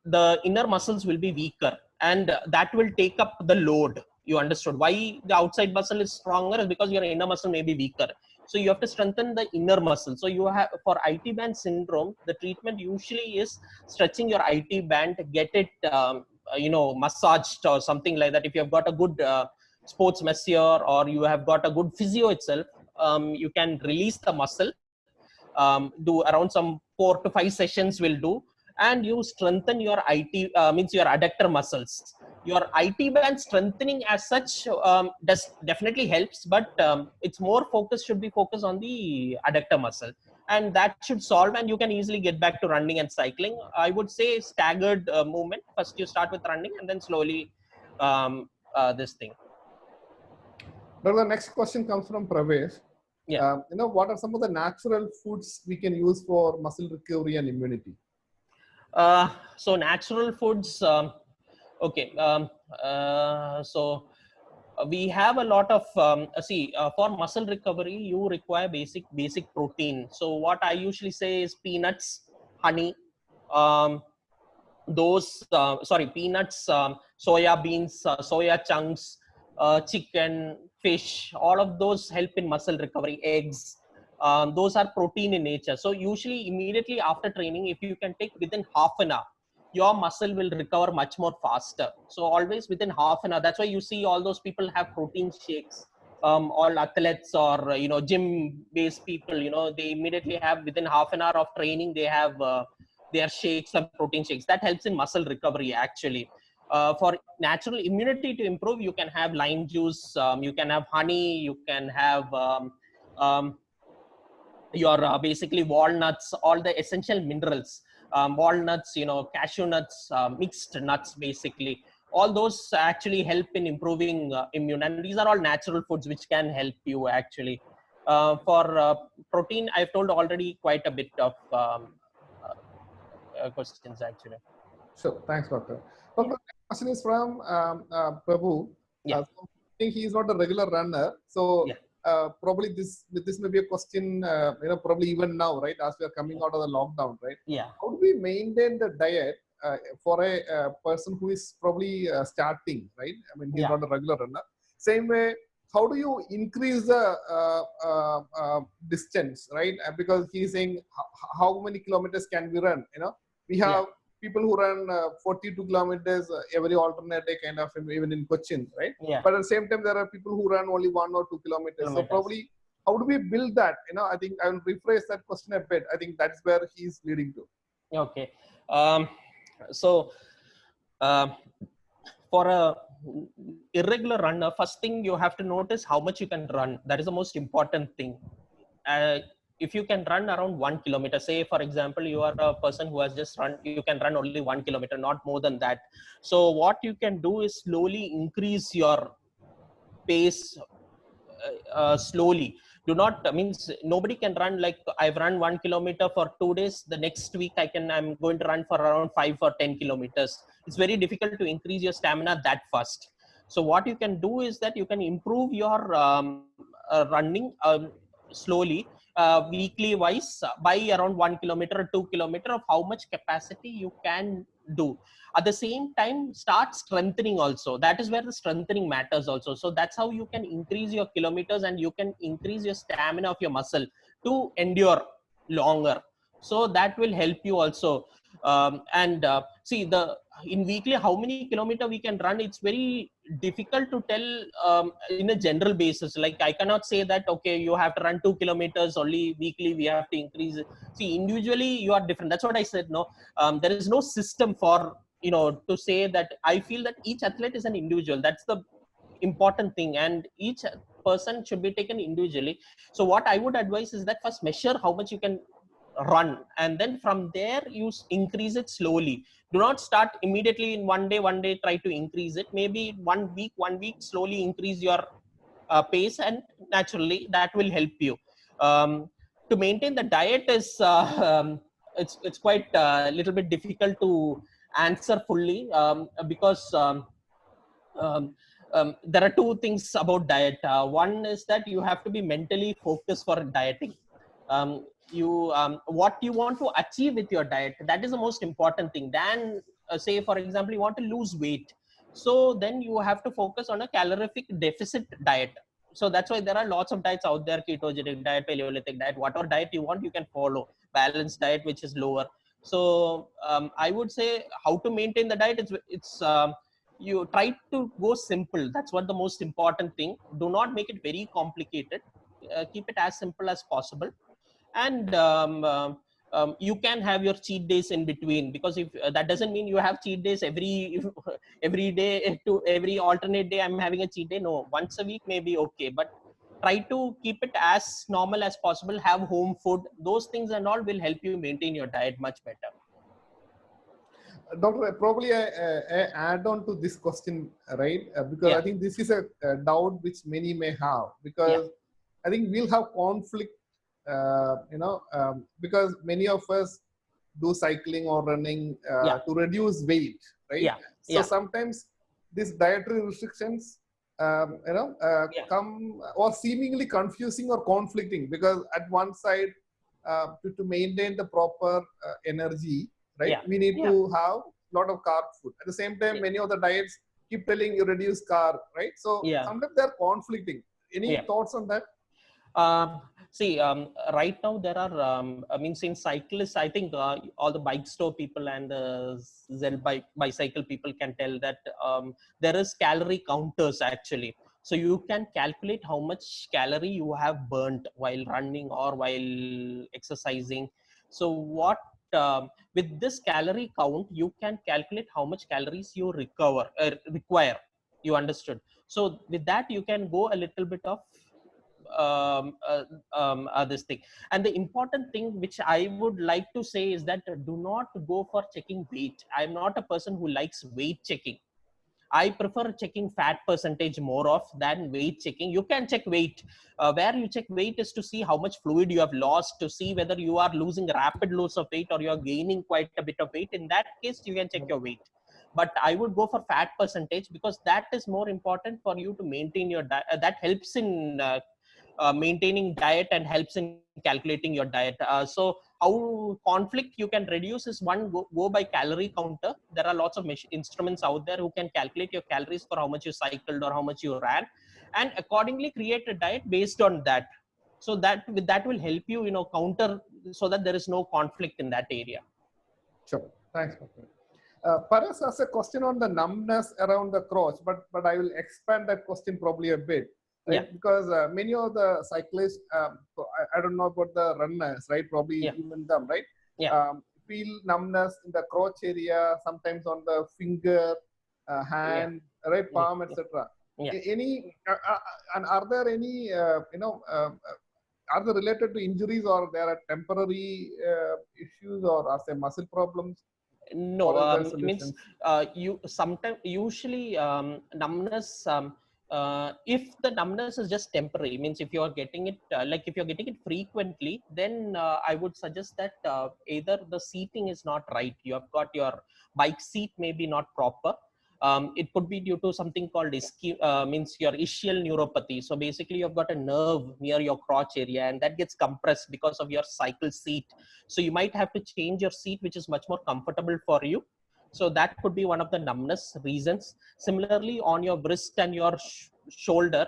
the inner muscles will be weaker, and that will take up the load. You understood why the outside muscle is stronger is because your inner muscle may be weaker. So you have to strengthen the inner muscle. So you have, for IT band syndrome, the treatment usually is stretching your IT band, get it massaged or something like that. If you have got a good sports masseur, or you have got a good physio itself, you can release the muscle, do around some 4 to 5 sessions will do, and you strengthen your IT, means your adductor muscles. Your IT band strengthening as such does definitely helps, but it's more focus should be focused on the adductor muscle, and that should solve, and you can easily get back to running and cycling. I would say staggered movement. First you start with running, and then slowly this thing. Now the next question comes from Pravesh. Yeah. What are some of the natural foods we can use for muscle recovery and immunity? So natural foods. Okay. We have a lot of for muscle recovery, you require basic protein. So what I usually say is peanuts, honey, peanuts, soya beans, soya chunks, chicken, fish, all of those help in muscle recovery. Eggs, those are protein in nature. So usually immediately after training, if you can take within half an hour, your muscle will recover much more faster. So always within half an hour. That's why you see all those people have protein shakes. All athletes or gym based people, they immediately have within half an hour of training, they have their shakes and protein shakes. That helps in muscle recovery actually. For natural immunity to improve, you can have lime juice, you can have honey, you can have your basically walnuts, all the essential minerals, walnuts, cashew nuts, mixed nuts, basically. All those actually help in improving immune, and these are all natural foods which can help you actually. For protein, I've told already quite a bit of questions actually. Sure, thanks, Doctor. Doctor, the question is from Prabhu. Yeah. So he is not a regular runner. So probably this may be a question, probably even now, right? As we are coming out of the lockdown, right? Yeah. How do we maintain the diet for a person who is probably starting, right? I mean, he's Yeah. not a regular runner. Same way, how do you increase the distance, right? Because he's saying how many kilometers can we run? We Yeah. have people who run 42 kilometers every alternate day, kind of, even in Cochin, right? Yeah. But at the same time, there are people who run only 1 or 2 kilometers. So Kilometers. probably, how do we build that? I think I will rephrase that question a bit. I think that's where he's leading to. Okay. So um, for a irregular runner, first thing you have to notice how much you can run. That is the most important thing. If you can run around 1 kilometer, say for example, you are a person who has just run, you can run only 1 kilometer, not more than that. So what you can do is slowly increase your pace slowly. Do not means nobody can run like I've run 1 kilometer for 2 days, the next week I'm going to run for around 5 or 10 kilometers. It's very difficult to increase your stamina that fast. So what you can do is that you can improve your running slowly, weekly wise, by around 1 kilometer or 2 kilometer of how much capacity you can do. At the same time, start strengthening also. That is where the strengthening matters also. So that's how you can increase your kilometers and you can increase your stamina of your muscle to endure longer. So that will help you also. And see, the in weekly how many kilometer we can run, it's very difficult to tell in a general basis. Like I cannot say that okay, you have to run 2 kilometers only weekly, we have to increase it. See, individually you are different. That's what I said. No, there is no system for to say that. I feel that each athlete is an individual. That's the important thing, and each person should be taken individually. So what I would advise is that first measure how much you can run, and then from there you increase it slowly. Do not start immediately in one day try to increase it. Maybe 1 week slowly increase your pace, and naturally that will help you. To maintain the diet is it's quite a little bit difficult to answer fully, because there are two things about diet. One is that you have to be mentally focused for dieting. You what you want to achieve with your diet, that is the most important thing. Then say for example you want to lose weight, so then you have to focus on a calorific deficit diet. So that's why there are lots of diets out there: ketogenic diet, paleolithic diet, whatever diet you want you can follow. Balanced diet which is lower. So I would say how to maintain the diet. It's you try to go simple. That's what the most important thing. Do not make it very complicated. Keep it as simple as possible. And you can have your cheat days in between, because if that doesn't mean you have cheat days every every day. To every alternate day I'm having a cheat day. No, once a week may be okay, but try to keep it as normal as possible. Have home food. Those things and all will help you maintain your diet much better. Doctor, probably I add on to this question, right? Because Yeah. I think this is a doubt which many may have. Yeah. Because I think we'll have conflict, because many of us do cycling or running Yeah. to reduce weight, right? Yeah. So Yeah. sometimes these dietary restrictions, Yeah. come or seemingly confusing or conflicting, because at one side, to maintain the proper energy, right? Yeah. We need Yeah. to have a lot of carb food. At the same time, Yeah. many of the diets keep telling you reduce carb, right? So Yeah. sometimes they're conflicting. Any Yeah. thoughts on that? See, right now there are, I mean, since cyclists, I think all the bike store people and the bicycle people can tell that there is calorie counters actually. So you can calculate how much calorie you have burnt while running or while exercising. So what with this calorie count, you can calculate how much calories you require. You understood? So with that, you can go a little bit of this thing. And the important thing which I would like to say is that do not go for checking weight. I'm not a person who likes weight checking. I prefer checking fat percentage more of than weight checking. You can check weight. Where you check weight is to see how much fluid you have lost, to see whether you are losing rapid loss of weight or you are gaining quite a bit of weight. In that case, you can check your weight. But I would go for fat percentage, because that is more important for you to maintain your diet. That helps in maintaining diet and helps in calculating your diet. So how conflict you can reduce is one, go by calorie counter. There are lots of instruments out there who can calculate your calories for how much you cycled or how much you ran, and accordingly create a diet based on that. So that will help you, counter, so that there is no conflict in that area. Sure. Thanks, Dr. Paras has a question on the numbness around the crotch, but I will expand that question probably a bit, right? Yeah. Because many of the cyclists, I don't know about the runners, right? Probably Yeah. even them, right? Yeah. Feel numbness in the crotch area, sometimes on the finger, hand, right, palm, etc. Yeah. Any and are there any are they related to injuries, or there are temporary issues, or are there muscle problems? No, Or is there means solutions? you sometimes usually numbness. If the numbness is just temporary, means if you are getting it like if you're getting it frequently, then I would suggest that either the seating is not right. You have got your bike seat maybe not proper. It could be due to something called means your ischial neuropathy. So basically, you've got a nerve near your crotch area, and that gets compressed because of your cycle seat. So you might have to change your seat, which is much more comfortable for you. So that could be one of the numbness reasons. Similarly, on your wrist and your shoulder,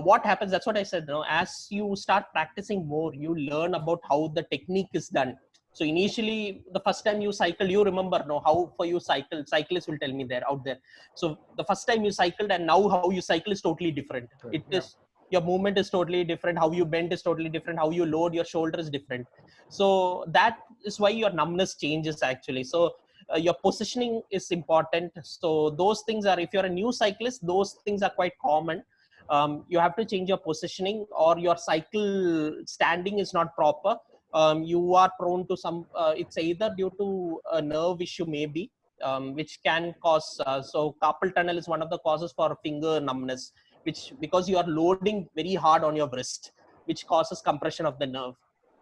what happens? That's what I said. As you start practicing more, you learn about how the technique is done. So initially, the first time you cycle, you remember how for you cycle. Cyclists will tell me there out there. So the first time you cycled and now how you cycle is totally different. It is your movement is totally different. How you bend is totally different. How you load your shoulder is different. So that is why your numbness changes actually. So your positioning is important. So those things are, if you're a new cyclist, those things are quite common. You have to change your positioning, or your cycle standing is not proper. You are prone to some, it's either due to a nerve issue maybe, which can cause, so carpal tunnel is one of the causes for finger numbness, which because you are loading very hard on your wrist, which causes compression of the nerve.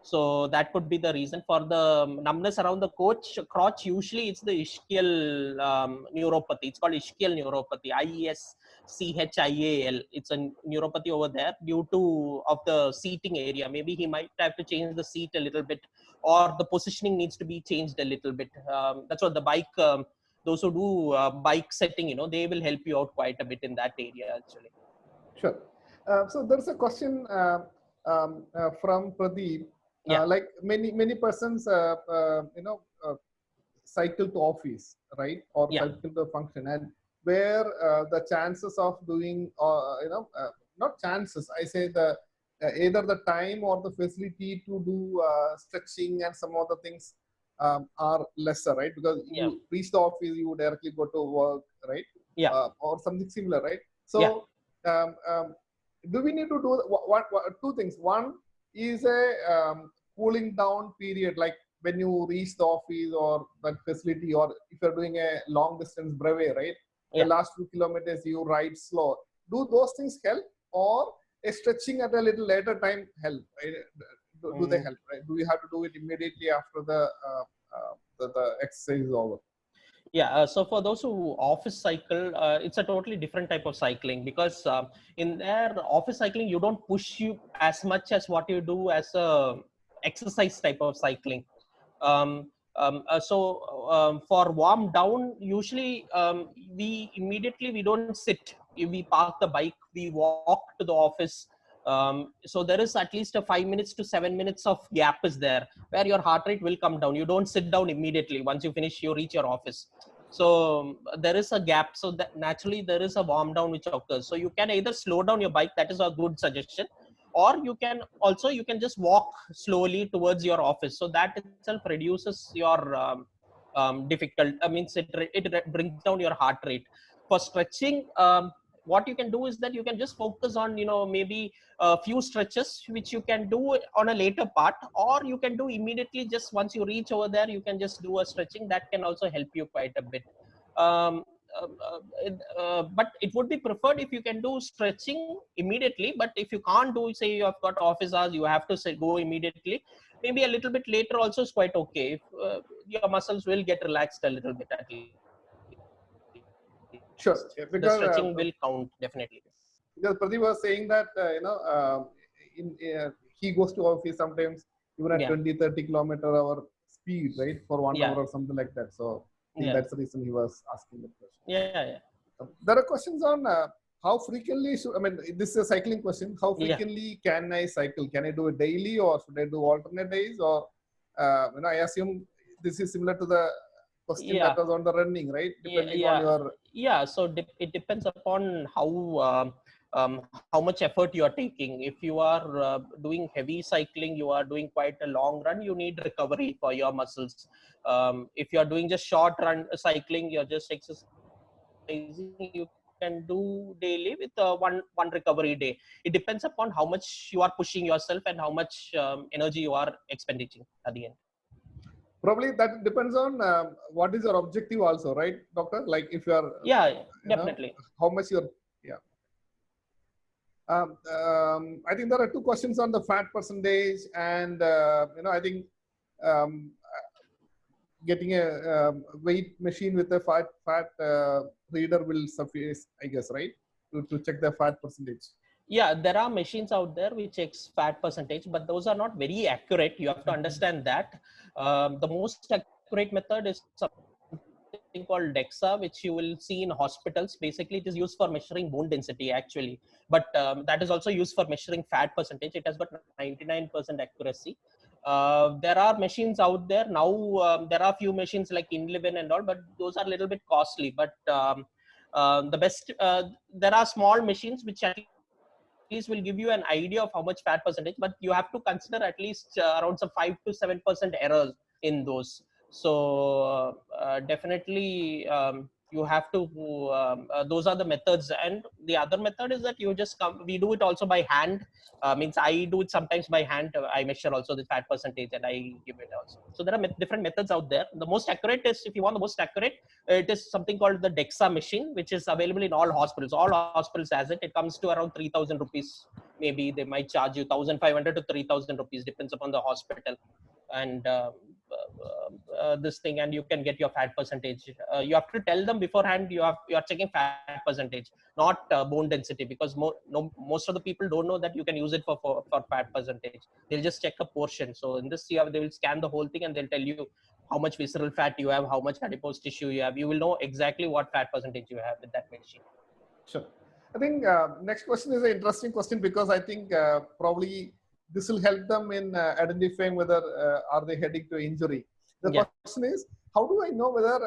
So that could be the reason for the numbness around the crotch. Usually it's the ischial neuropathy. It's called ischial neuropathy, IESCHIAL. It's a neuropathy over there due to of the seating area. Maybe he might have to change the seat a little bit, or the positioning needs to be changed a little bit. That's what the bike, those who do bike setting, they will help you out quite a bit in that area actually. Sure. So there's a question from Pradeep. Yeah. Like many persons, cycle to office, right, or Yeah. cycle to function, and where the chances of doing, not chances, I say the either the time or the facility to do stretching and some other things are lesser, right? Because Yeah. you reach the office, you directly go to work, right? Yeah. Or something similar, right? Yeah. So do we need to do two things? One is a cooling down period, like when you reach the office or that facility, or if you're doing a long distance brevet, right? Yeah. The last 2 kilometers you ride slow. Do those things help, or a stretching at a little later time help? Right? Do they help? Right? Do we have to do it immediately after the exercise is over? Yeah, so for those who office cycle, it's a totally different type of cycling, because in their office cycling, you don't push you as much as what you do as a exercise type of cycling. For warm down, usually we don't sit. We park the bike, we walk to the office. So there is at least a 5 minutes to 7 minutes of gap is there, where your heart rate will come down. You don't sit down immediately. Once you finish, you reach your office. So there is a gap. So that naturally there is a warm down which occurs. So you can either slow down your bike. That is a good suggestion. Or you can just walk slowly towards your office. So that itself reduces your difficult. I mean, it brings down your heart rate. For stretching, what you can do is that you can just focus on, maybe a few stretches which you can do on a later part, or you can do immediately. Just once you reach over there, you can just do a stretching. That can also help you quite a bit. um, but it would be preferred if you can do stretching immediately. But if you can't do, say you have got office hours, you have to say go immediately, maybe a little bit later also is quite okay. If your muscles will get relaxed a little bit at least, the Sure, stretching will because count definitely. Pradeep was saying that he goes to office sometimes even at Yeah. 20-30 km/h speed, right, for 1 hour Yeah. or something like that. So I think Yeah. that's the reason he was asking the question. Yeah. Yeah. There are questions on how frequently should, I mean, this is a cycling question. How Yeah. frequently can I cycle? Can I do it daily or should I do alternate days? Or, I assume this is similar to the question that Yeah. was on the running, right? Yeah. Depending on Yeah. your, Yeah. So it depends upon how much effort you are taking. If you are doing heavy cycling, you are doing quite a long run, you need recovery for your muscles. If you are doing just short run cycling, you're just exercising, you can do daily with one recovery day. It depends upon how much you are pushing yourself and how much energy you are expending at the end. probably that depends on what is your objective also, right, doctor? Like if you are, Yeah, you know, definitely. how much you're, yeah. I think there are two questions on the fat percentage, and I think um, getting a weight machine with a fat reader will suffice, I guess, right, to check the fat percentage. Yeah, there are machines out there which checks fat percentage, but those are not very accurate. You have to understand that. The most accurate method is something called DEXA, which you will see in hospitals. Basically, it is used for measuring bone density actually, but that is also used for measuring fat percentage. It has got 99% accuracy. There are machines out there now. There are few machines like InLivin and all, but those are a little bit costly. But the best, there are small machines which at least will give you an idea of how much fat percentage, but you have to consider at least around some 5 to 7% errors in those. So definitely you have to those are the methods. And the other method is that you just come, we do it also by hand. Means I do it sometimes by hand. I measure also the fat percentage and I give it also. So there are different methods out there. The most accurate is, if you want the most accurate, it is something called the DEXA machine, which is available in all hospitals. All hospitals has it. It comes to around 3,000 rupees. Maybe they might charge you 1,500 to 3,000 rupees, depends upon the hospital. And this thing, and you can get your fat percentage. You have to tell them beforehand you are checking fat percentage, not bone density, because most of the people don't know that you can use it for fat percentage. They'll just check a portion. So in this, they will scan the whole thing and they'll tell you how much visceral fat you have, how much adipose tissue you have. You will know exactly what fat percentage you have with that machine. Sure. I think next question is an interesting question because I think probably this will help them in identifying whether are they heading to injury. The Yeah. question is, how do I know whether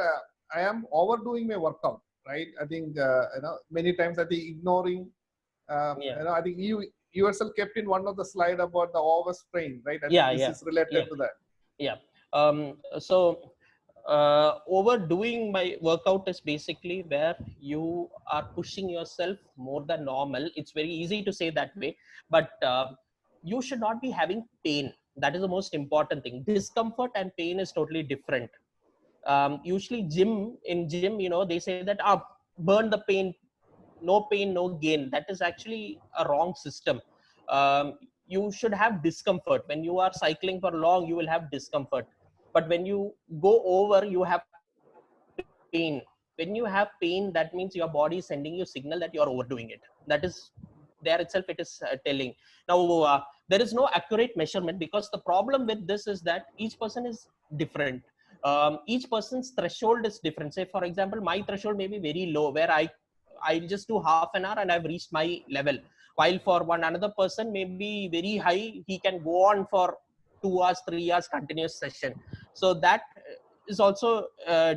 I am overdoing my workout? Right. I think many times I think ignoring. Yeah. I think you yourself kept in one of the slide about the overstrain. Right. I think Yeah. this Yeah. is related Yeah. to that. Yeah. So overdoing my workout is basically where you are pushing yourself more than normal. It's very easy to say that way, but you should not be having pain. That is the most important thing. Discomfort and pain is totally different. Usually gym, they say that burn the pain, no pain no gain. That is actually a wrong system. You should have discomfort. When you are cycling for long, you will have discomfort, but when you go over, you have pain. When you have pain, that means your body is sending you signal that you are overdoing it. That is there itself, it is telling. Now there is no accurate measurement, because the problem with this is that each person is different. Each person's threshold is different. Say for example, my threshold may be very low, where I'll just do half an hour and I've reached my level, while for one another person may be very high, he can go on for 2 hours 3 hours continuous session. So that is also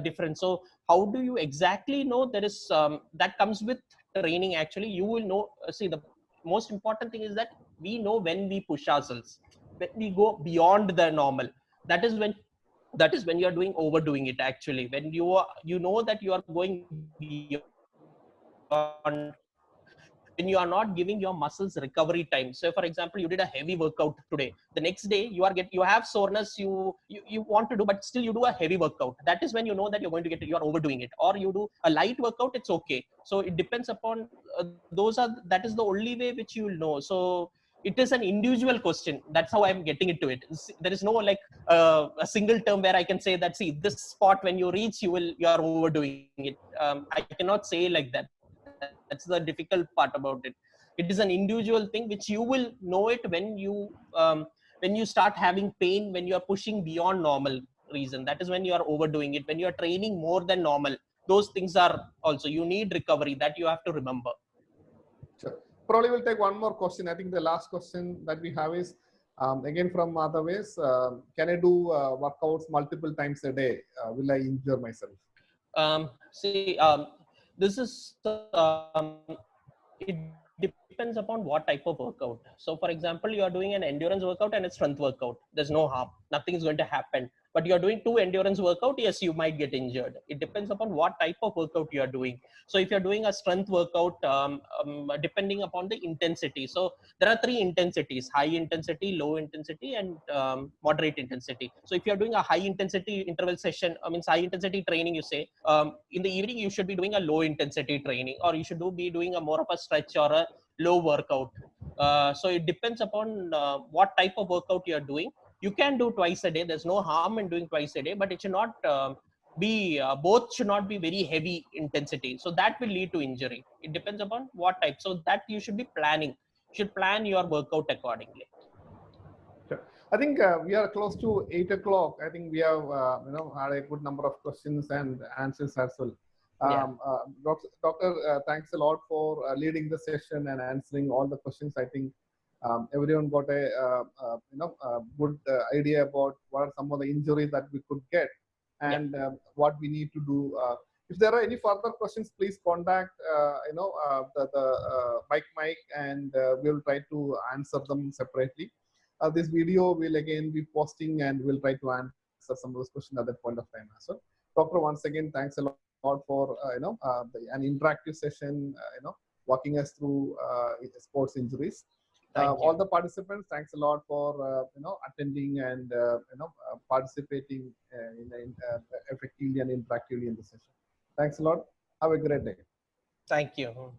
different. So how do you exactly know? There is that comes with training. Actually, you will know. See, the most important thing is that we know when we push ourselves, when we go beyond the normal. That is when you are doing overdoing it. Actually, when you know that you are going beyond, when you are not giving your muscles recovery time. So for example, you did a heavy workout today, the next day you have soreness, you want to do, but still you do a heavy workout. That is when you know that you're going to get, you are overdoing it. Or you do a light workout, it's okay. So it depends upon that is the only way which you will know. So it is an individual question. That's how I'm getting into it. There is no like a single term where I can say that, see, this spot when you reach, you are overdoing it. I cannot say like that. That's the difficult part about it. It is an individual thing which you will know it when you start having pain, when you are pushing beyond normal reason. That is when you are overdoing it, when you are training more than normal. Those things are also, you need recovery, that you have to remember. Sure. Probably we'll take one more question. I think the last question that we have is again from Madhaves. Can I do workouts multiple times a day? Will I injure myself? See, this is it depends upon what type of workout. So, for example, you are doing an endurance workout and a strength workout. There's no harm. Nothing is going to happen. But you are doing 2 endurance workout, yes, you might get injured. It depends upon what type of workout you are doing. So, if you're doing a strength workout, depending upon the intensity. So, there are 3 intensities: high intensity, low intensity, and moderate intensity. So, if you're doing a high intensity interval session, I mean, high intensity training, you say, in the evening, you should be doing a low intensity training, or you should be doing a more of a stretch or a low workout. So it depends upon what type of workout you are doing. You can do twice a day. There's no harm in doing twice a day, but it should not be both should not be very heavy intensity. So that will lead to injury. It depends upon what type. So that you should be planning. You should plan your workout accordingly. Sure. I think we are close to 8 o'clock. I think we have had a good number of questions and answers as well. Yeah. Doctor, thanks a lot for leading the session and answering all the questions. I think everyone got a good idea about what are some of the injuries that we could get and what we need to do. If there are any further questions, please contact the bike mic, and we'll try to answer them separately. This video will again be posting, and we'll try to answer some of those questions at that point of time as well. Doctor, once again, thanks a lot for an interactive session. Walking us through sports injuries. All the participants, thanks a lot for attending and participating effectively and interactively in the session. Thanks a lot. Have a great day. Thank you.